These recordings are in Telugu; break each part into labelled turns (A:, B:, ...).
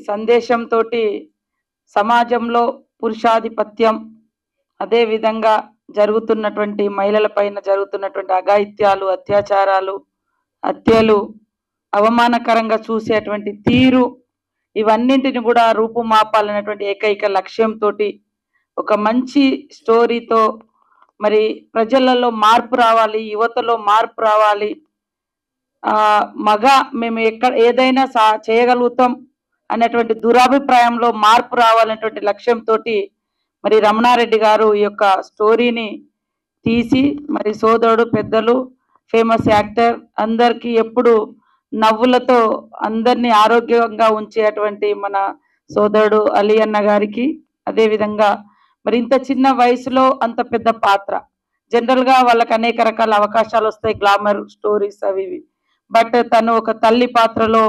A: సందేశంతో సమాజంలో పురుషాధిపత్యం, అదేవిధంగా జరుగుతున్నటువంటి మహిళలపైన జరుగుతున్నటువంటి అఘాయిత్యాలు, అత్యాచారాలు, హత్యలు, అవమానకరంగా చూసేటువంటి తీరు, ఇవన్నింటిని కూడా రూపుమాపాలనేటువంటి ఏకైక లక్ష్యంతో ఒక మంచి స్టోరీతో మరి ప్రజలలో మార్పు రావాలి, యువతలో మార్పు రావాలి. మేము ఏదైనా చేయగలుగుతాం అనేటువంటి దురాభిప్రాయంలో మార్పు రావాలనేటువంటి లక్ష్యంతో మరి రమణారెడ్డి గారు ఈ యొక్క స్టోరీని తీసి మరి సోదరుడు, పెద్దలు, ఫేమస్ యాక్టర్ అందరికీ ఎప్పుడు నవ్వులతో అందరినీ ఆరోగ్యంగా ఉంచేటువంటి మన సోదరుడు అలీ అన్న గారికి, అదేవిధంగా మరి ఇంత చిన్న వయసులో అంత పెద్ద పాత్ర, జనరల్గా వాళ్ళకి అనేక రకాల అవకాశాలు వస్తాయి, గ్లామర్ స్టోరీస్ అవి, బట్ తను ఒక తల్లి పాత్రలో,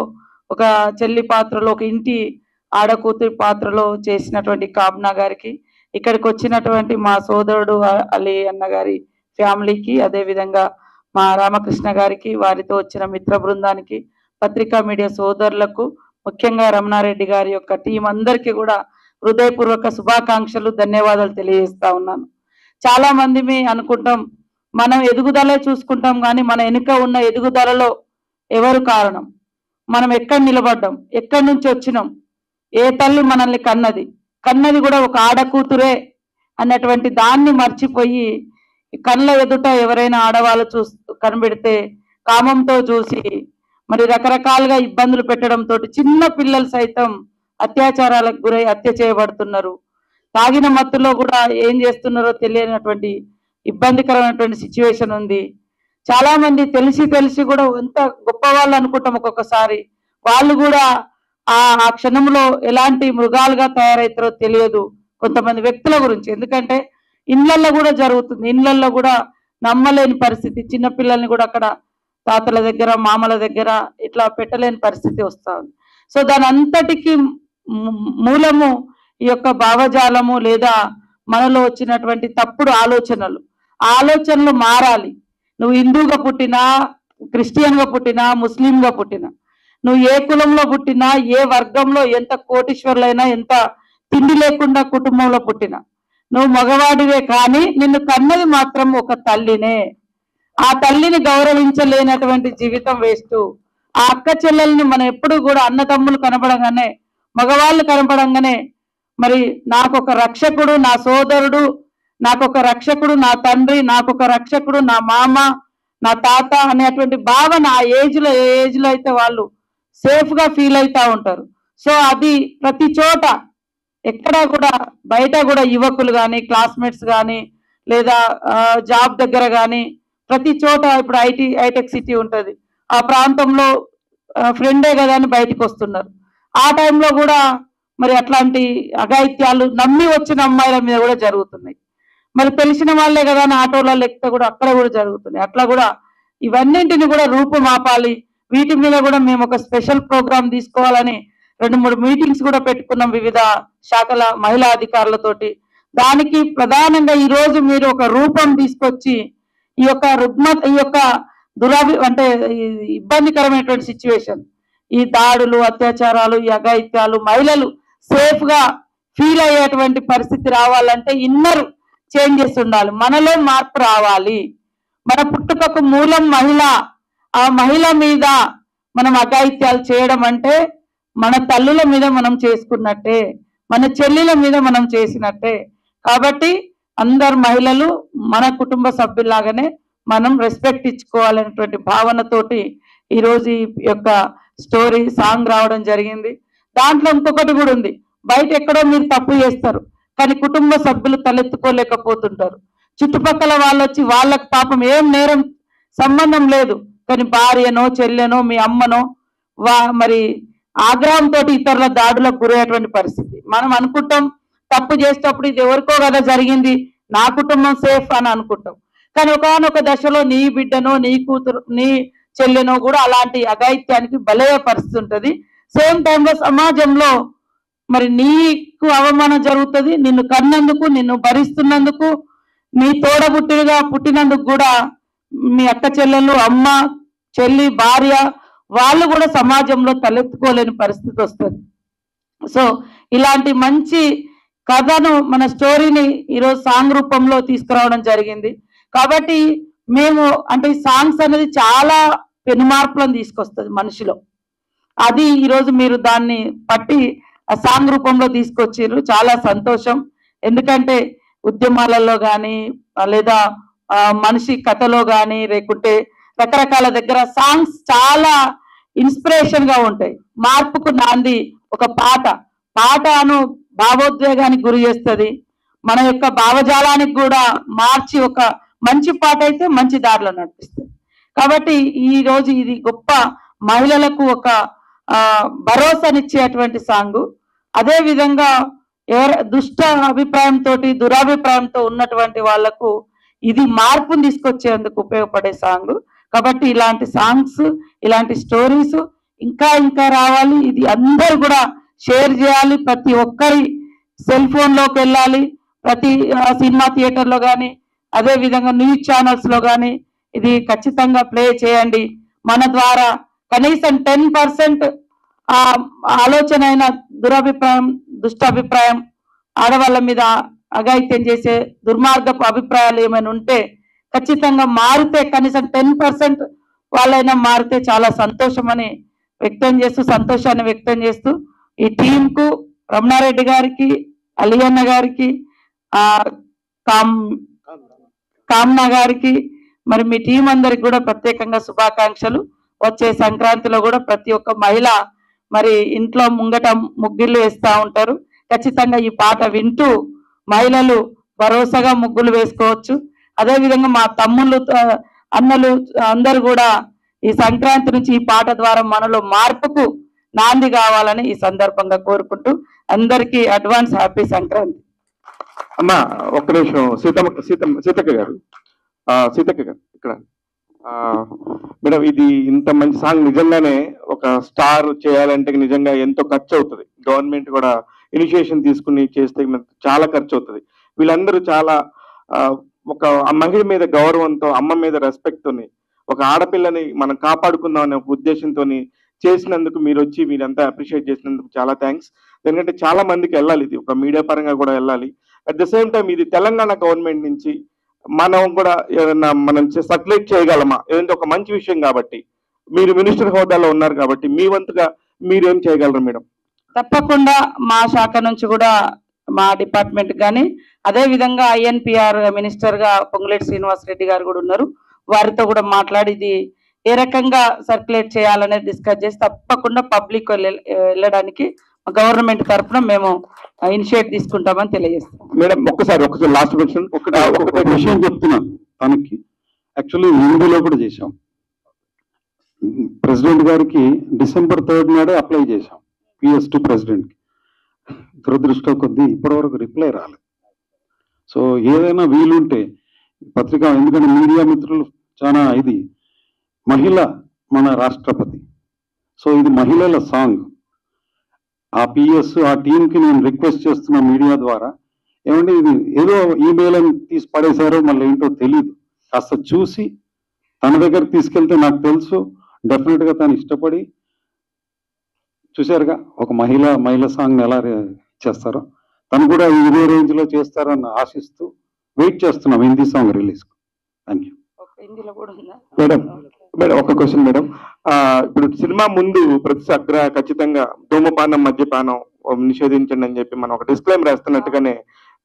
A: ఒక చెల్లి పాత్రలో, ఒక ఇంటి ఆడకూతురి పాత్రలో చేసినటువంటి కామ్నా గారికి, ఇక్కడికి వచ్చినటువంటి మా సోదరుడు అలీ అన్న గారి ఫ్యామిలీకి, అదేవిధంగా మా రామకృష్ణ గారికి, వారితో వచ్చిన మిత్ర బృందానికి, పత్రికా మీడియా సోదరులకు, ముఖ్యంగా రమణారెడ్డి గారి యొక్క టీం అందరికీ కూడా హృదయపూర్వక శుభాకాంక్షలు, ధన్యవాదాలు తెలియజేస్తా ఉన్నాను. చాలా మంది అనుకుంటాం మనం ఎదుగుదలే చూసుకుంటాం, కానీ మన వెనుక ఉన్న ఎదుగుదలలో ఎవరు కారణం, మనం ఎక్కడ నిలబడ్డాం, ఎక్కడి నుంచి వచ్చినాం, ఏ తల్లి మనల్ని కన్నది కూడా ఒక ఆడకూతురే అన్నటువంటి దాన్ని మర్చిపోయి కళ్ళ ఎదుట ఎవరైనా ఆడవాళ్ళు కనబెడితే కామంతో చూసి మరి రకరకాలుగా ఇబ్బందులు పెట్టడంతో చిన్న పిల్లలు సైతం అత్యాచారాలకు గురై హత్య చేయబడుతున్నారు. తాగిన మత్తులో కూడా ఏం చేస్తున్నారో తెలియనటువంటి ఇబ్బందికరమైనటువంటి సిచ్యువేషన్ ఉంది. చాలా మంది తెలిసి కూడా ఎంత గొప్ప వాళ్ళు అనుకుంటాం, ఒక్కొక్కసారి వాళ్ళు కూడా ఆ క్షణంలో ఎలాంటి మృగాలుగా తయారవుతారో తెలియదు కొంతమంది వ్యక్తుల గురించి. ఎందుకంటే ఇళ్లల్లో కూడా జరుగుతుంది, ఇళ్లల్లో కూడా నమ్మలేని పరిస్థితి, చిన్నపిల్లల్ని కూడా అక్కడ తాతల దగ్గర, మామల దగ్గర ఇట్లా పెట్టలేని పరిస్థితి వస్తూ ఉంది. సో దాని అంతటికి మూలము ఈ యొక్క భావజాలము, లేదా మనలో వచ్చినటువంటి తప్పుడు ఆలోచనలు మారాలి. నువ్వు హిందూగా పుట్టినా, క్రిస్టియన్గా పుట్టినా, ముస్లింగా పుట్టినా, నువ్వు ఏ కులంలో పుట్టినా, ఏ వర్గంలో, ఎంత కోటీశ్వరులైనా, ఎంత తిండి లేకుండా కుటుంబంలో పుట్టినా, నువ్వు మగవాడివే, కానీ నిన్ను కన్నది మాత్రం ఒక తల్లినే. ఆ తల్లిని గౌరవించలేనటువంటి జీవితం వేస్ట్. ఆ అక్క చెల్లెల్ని మనం ఎప్పుడు కూడా అన్నతమ్ములు కనపడంగానే, మగవాళ్ళు కనపడంగానే మరి నాకొక రక్షకుడు నా సోదరుడు, నాకొక రక్షకుడు నా తండ్రి, నాకొక రక్షకుడు నా మామ, నా తాత అనేటువంటి భావన ఆ ఏజ్లో, ఏ ఏజ్లో అయితే వాళ్ళు సేఫ్గా ఫీల్ అవుతూ ఉంటారు. సో అది ప్రతి చోట, ఎక్కడా కూడా, బయట కూడా యువకులు కానీ, క్లాస్మేట్స్ కానీ, లేదా జాబ్ దగ్గర కానీ, ప్రతి చోట ఇప్పుడు హైటెక్ సిటీ ఉంటుంది, ఆ ప్రాంతంలో ఫ్రెండే కదా అని బయటకు వస్తున్నారు. ఆ టైంలో కూడా మరి అట్లాంటి అఘాయిత్యాలు నమ్మి వచ్చిన అమ్మాయిల మీద కూడా జరుగుతున్నాయి. మరి తెలిసిన వాళ్ళే కదా అని ఆటోలలో ఎక్కితే కూడా అక్కడ కూడా జరుగుతున్నాయి. అట్లా కూడా ఇవన్నింటిని కూడా రూపుమాపాలి. వీటి మీద కూడా మేము ఒక స్పెషల్ ప్రోగ్రామ్ తీసుకోవాలని 2-3 మీటింగ్స్ కూడా పెట్టుకున్నాం వివిధ శాఖల మహిళా అధికారులతోటి. దానికి ప్రధానంగా ఈరోజు మీరు ఒక రూపం తీసుకొచ్చి ఈ యొక్క అంటే ఇబ్బందికరమైనటువంటి సిచ్యువేషన్, ఈ దాడులు, అత్యాచారాలు, ఈ అఘాయిత్యాలు, మహిళలు సేఫ్ గా ఫీల్ అయ్యేటువంటి పరిస్థితి రావాలంటే ఇన్నర్ చేంజెస్ ఉండాలి, మనలో మార్పు రావాలి. మన పుట్టుకకు మూలం మహిళ. ఆ మహిళ మీద మనం అఘాయిత్యాలు చేయడం అంటే మన తల్లుల మీద మనం చేసుకున్నట్టే, మన చెల్లెల మీద మనం చేసినట్టే. కాబట్టి అందరు మహిళలు మన కుటుంబ సభ్యులాగానే మనం రెస్పెక్ట్ ఇచ్చుకోవాలనేటువంటి భావనతోటి ఈరోజు ఈ యొక్క స్టోరీ సాంగ్ రావడం జరిగింది. దాంట్లో ఇంకొకటి కూడా ఉంది, బయట ఎక్కడో మీరు తప్పు చేస్తారు, కానీ కుటుంబ సభ్యులు తలెత్తుకోలేకపోతుంటారు. చుట్టుపక్కల వాళ్ళు వచ్చి వాళ్ళకి పాపం ఏం నేరం సంబంధం లేదు, కానీ భార్యనో, చెల్లెనో, మీ అమ్మనో మరి ఆగ్రహంతో ఇతరుల దాడులకు గురయ్యేటువంటి పరిస్థితి. మనం అనుకుంటాం తప్పు చేసేటప్పుడు ఇది ఎవరికో కదా జరిగింది, నా కుటుంబం సేఫ్ అని అనుకుంటాం. కానీ ఒకనొక దశలో నీ బిడ్డనో, నీ కూతురు, నీ చెల్లెనో కూడా అలాంటి అఘాయిత్యానికి బలయ్యే పరిస్థితి ఉంటుంది. సేమ్ టైంలో సమాజంలో మరి నీకు అవమానం జరుగుతుంది, నిన్ను కన్నందుకు, నిన్ను భరిస్తున్నందుకు, నీ తోడబుట్టిగా పుట్టినందుకు కూడా మీ అక్క చెల్లెలు, అమ్మ, చెల్లి, భార్య వాళ్ళు కూడా సమాజంలో తలెత్తుకోలేని పరిస్థితి వస్తుంది. సో ఇలాంటి మంచి కథను మన స్టోరీని ఈరోజు సాంగ్ రూపంలో తీసుకురావడం జరిగింది. కాబట్టి మేము అంటే సాంగ్స్ అనేది చాలా పెనుమార్పులను తీసుకొస్తుంది మనిషిలో. అది ఈరోజు మీరు దాన్ని పట్టి ఆ సాంగ్ రూపంలో తీసుకొచ్చారు, చాలా సంతోషం. ఎందుకంటే ఉద్యమాలలో కానీ లేదా మనిషి కథలో కానీ లేకుంటే రకరకాల దగ్గర సాంగ్స్ చాలా ఇన్స్పిరేషన్ గా ఉంటాయి. మార్పుకు నాంది ఒక పాటను భావోద్వేగానికి గురి చేస్తుంది, మన యొక్క భావజాలానికి కూడా మార్చి ఒక మంచి పాట అయితే మంచి దారిలో నడిపిస్తుంది. కాబట్టి ఈ రోజు ఇది గొప్ప మహిళలకు ఒక భరోసానిచ్చేటువంటి సాంగ్. అదే విధంగా దుష్ట అభిప్రాయంతో దురాభిప్రాయంతో ఉన్నటువంటి వాళ్లకు ఇది మార్పుని తీసుకొచ్చేందుకు ఉపయోగపడే సాంగ్. కాబట్టి ఇలాంటి సాంగ్స్, ఇలాంటి స్టోరీస్ ఇంకా ఇంకా రావాలి. ఇది అందరూ కూడా షేర్ చేయాలి, ప్రతి ఒక్కరి సెల్ ఫోన్ లోకి వెళ్ళాలి, ప్రతి సినిమా థియేటర్లో కానీ అదే విధంగా న్యూస్ ఛానల్స్ లో కానీ ఇది ఖచ్చితంగా ప్లే చేయండి. మన ద్వారా కనీసం 10% ఆలోచన అయిన దురభిప్రాయం, దుష్టాభిప్రాయం, ఆడవాళ్ళ మీద అఘాయిత్యం చేసే దుర్మార్గపు అభిప్రాయాలు ఏమైనా ఉంటే ఖచ్చితంగా మారితే, కనీసం 10% వాళ్ళైనా మారితే చాలా సంతోషాన్ని వ్యక్తం చేస్తూ ఈ టీంకు, రమణారెడ్డి గారికి, అలియన్న గారికి, కామ్నా గారికి, మరి మీ టీం అందరికి కూడా ప్రత్యేకంగా శుభాకాంక్షలు. వచ్చే సంక్రాంతిలో కూడా ప్రతి ఒక్క మహిళ మరి ఇంట్లో ముంగట ముగ్గులు వేస్తూ ఉంటారు. ఖచ్చితంగా ఈ పాట వింటూ మహిళలు భరోసాగా ముగ్గులు వేసుకోవచ్చు. అదేవిధంగా మా తమ్ముళ్ళు, అన్నలు అందరూ కూడా ఈ సంక్రాంతి నుంచి ఈ పాట ద్వారా మనలో మార్పుకు నాంది కావాలని ఈ సందర్భంగా కోరుకుంటూ అందరికీ అడ్వాన్స్ హ్యాపీ సంక్రాంతి.
B: అమ్మా ఒక్క నిమిషం, సీతక్క గారు ఇక్కడ మేడం, ఇది ఇంత మంచి సాంగ్ నిజంగానే ఒక స్టార్ చేయాలంటే నిజంగా ఎంతో ఖర్చు అవుతుంది. గవర్నమెంట్ కూడా ఇనిషియేషన్ తీసుకుని చేస్తే చాలా ఖర్చు అవుతుంది. వీళ్ళందరూ చాలా ఒక మహిళ మీద గౌరవంతో, అమ్మ మీద రెస్పెక్ట్ తోని, ఒక ఆడపిల్లని మనం కాపాడుకుందాం అనే ఒక ఉద్దేశంతో చేసినందుకు మీరు వచ్చి మీరంతా అప్రిషియేట్ చేసినందుకు చాలా థ్యాంక్స్. ఎందుకంటే చాలా మందికి వెళ్ళాలి, ఇది ఒక మీడియా పరంగా కూడా వెళ్ళాలి. అట్ ద సేమ్ టైం ఇది తెలంగాణ గవర్నమెంట్ నుంచి మనం కూడా ఏదన్నా మనం సర్క్యులేట్ చేయగలమా, ఏదంటే ఒక మంచి విషయం కాబట్టి, మీరు మినిస్టర్ హోదాలో ఉన్నారు కాబట్టి మీ వంతుగా మీరేం చేయగలరు మేడం?
A: తప్పకుండా మా శాఖ నుంచి కూడా, మా డిపార్ట్మెంట్ కానీ, అదే విధంగా INPR మినిస్టర్ గా పొంగులేటి శ్రీనివాస్ రెడ్డి గారు కూడా ఉన్నారు, వారితో కూడా మాట్లాడి ఇది ఏ రకంగా సర్క్యులేట్ చేయాలనేది డిస్కస్ చేసి తప్పకుండా పబ్లిక్ వెళ్ళడానికి గవర్నమెంట్ తరఫున మేము ఇనిషియేట్ తీసుకుంటామని తెలియజేస్తాం.
B: మేడం ఒకసారి లాస్ట్ క్వశ్చన్, ఒక
C: విషయం చెప్తున్నాను. తనకి యాక్చువల్లీ హిందీలో కూడా చేశాం. ప్రెసిడెంట్ గారికి December 3rd నాడే అప్లై చేశాం PS2 ప్రెసిడెంట్ కి. దురదృష్టం కొద్దీ ఇప్పటివరకు రిప్లై రాలేదు. సో ఏదైనా వీలుంటే పత్రిక, ఎందుకంటే మీడియా మిత్రులు చాలా, ఇది మహిళ మన రాష్ట్రపతి, సో ఇది మహిళల సాంగ్. ఆ PS ఆ టీంకి నేను రిక్వెస్ట్ చేస్తున్న మీడియా ద్వారా, ఏమంటే ఇది ఏదో ఈమెయిల్ అని తీసి పడేశారో మళ్ళీ ఏంటో తెలియదు, కాస్త చూసి తన దగ్గర తీసుకెళ్తే నాకు తెలుసు డెఫినెట్గా తను ఇష్టపడి, చూశారుగా ఒక మహిళ సాంగ్ ఎలా చేస్తారో, తను కూడా ఇదే రేంజ్ లో చేస్తారని ఆశిస్తూ వెయిట్ చేస్తున్నాం Hindi song release. Thank you.
B: Madam madam ఒక క్వశ్చన్ మేడం, ఇప్పుడు సినిమా ముందు ప్రతి ఖచ్చితంగా ధూమపానం, మద్యపానం నిషేధించండి అని చెప్పి మనం ఒక డిస్క్లైమర్ వేస్తున్నట్టుగానే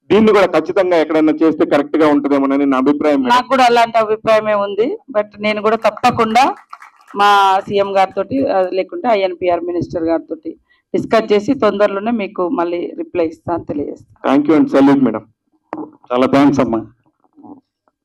B: దీన్ని కూడా ఖచ్చితంగా ఎక్కడైనా చేస్తే కరెక్ట్ గా ఉంటుందేమోనని నా అభిప్రాయం.
A: నాకు కూడా అలాంటి అభిప్రాయమే ఉంది. బట్ నేను కూడా తప్పకుండా మా సీఎం గారితో లేకుంటే INPR మినిస్టర్ గారితో డిస్కస్ చేసి తొందరలోనే మీకు మళ్ళీ రిప్లై ఇస్తాను తెలియజేస్తాను.
B: Thank you and salute madam.
C: చాలా థ్యాంక్స్ అమ్మా.